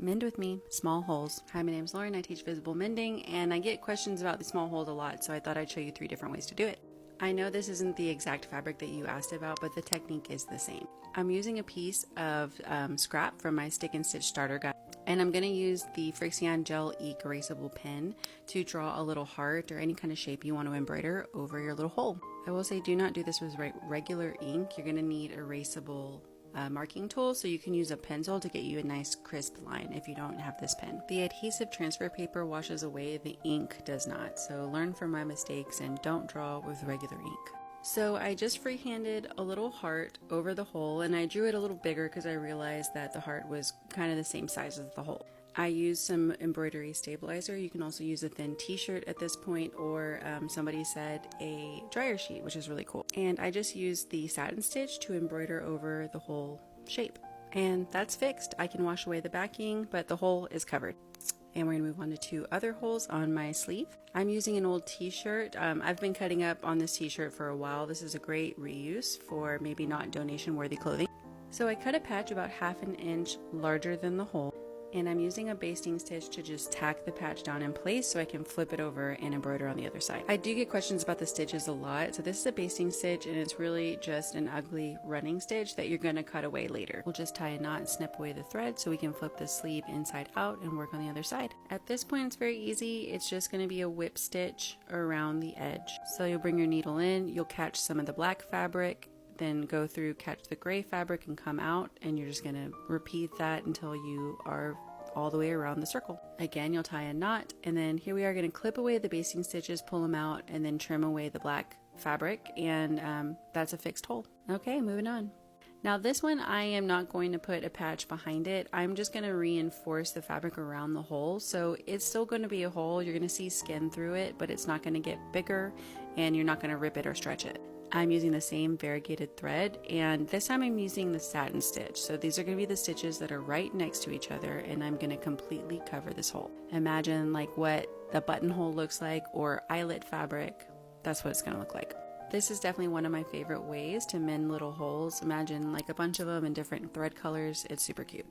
Mend with me, small holes. Hi, my name is Lauren. I teach visible mending and I get questions about the small holes a lot, so I thought I'd show you 3 different ways to do it. I know this isn't the exact fabric that you asked about, but the technique is the same. I'm using a piece of scrap from my stick and stitch starter guide, and I'm going to use the Frixion Gel Ink erasable pen to draw a little heart or any kind of shape you want to embroider over your little hole. I will say do not do this with regular ink. You're going to need erasable marking tool, so you can use a pencil to get you a nice crisp line if you don't have this pen. The adhesive transfer paper washes away, the ink does not, so learn from my mistakes and don't draw with regular ink. So I just freehanded a little heart over the hole, and I drew it a little bigger because I realized that the heart was kind of the same size as the hole. I used some embroidery stabilizer. You can also use a thin t-shirt at this point, or somebody said a dryer sheet, which is really cool. And I just used the satin stitch to embroider over the whole shape. And that's fixed. I can wash away the backing, but the hole is covered. And we're gonna move on to 2 other holes on my sleeve. I'm using an old t-shirt. I've been cutting up on this t-shirt for a while. This is a great reuse for maybe not donation worthy clothing. So I cut a patch about 1/2 inch larger than the hole, and I'm using a basting stitch to just tack the patch down in place so I can flip it over and embroider on the other side. I do get questions about the stitches a lot. So this is a basting stitch, and it's really just an ugly running stitch that you're going to cut away later. We'll just tie a knot and snip away the thread so we can flip the sleeve inside out and work on the other side. At this point it's very easy. It's just going to be a whip stitch around the edge. So you'll bring your needle in, you'll catch some of the black fabric, then go through, catch the gray fabric and come out, and you're just going to repeat that until you are all the way around the circle. Again, you'll tie a knot, and then here we are going to clip away the basting stitches, pull them out, and then trim away the black fabric, and that's a fixed hole. Okay, moving on. Now this one I am not going to put a patch behind it. I'm just going to reinforce the fabric around the hole, so it's still going to be a hole. You're going to see skin through it, but it's not going to get bigger, and you're not going to rip it or stretch it. I'm using the same variegated thread, and this time I'm using the satin stitch. So these are going to be the stitches that are right next to each other, and I'm going to completely cover this hole. Imagine like what the buttonhole looks like, or eyelet fabric. That's what it's going to look like. This is definitely one of my favorite ways to mend little holes. Imagine like a bunch of them in different thread colors. It's super cute.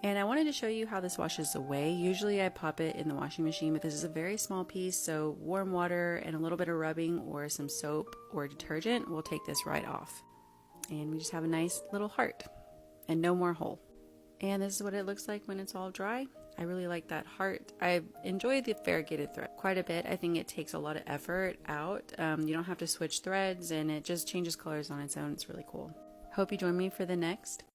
And I wanted to show you how this washes away. Usually I pop it in the washing machine, but this is a very small piece, so warm water and a little bit of rubbing or some soap or detergent will take this right off. And we just have a nice little heart and no more hole. And this is what it looks like when it's all dry. I really like that heart. I enjoy the variegated thread quite a bit. I think it takes a lot of effort out. You don't have to switch threads, and it just changes colors on its own. It's really cool. Hope you join me for the next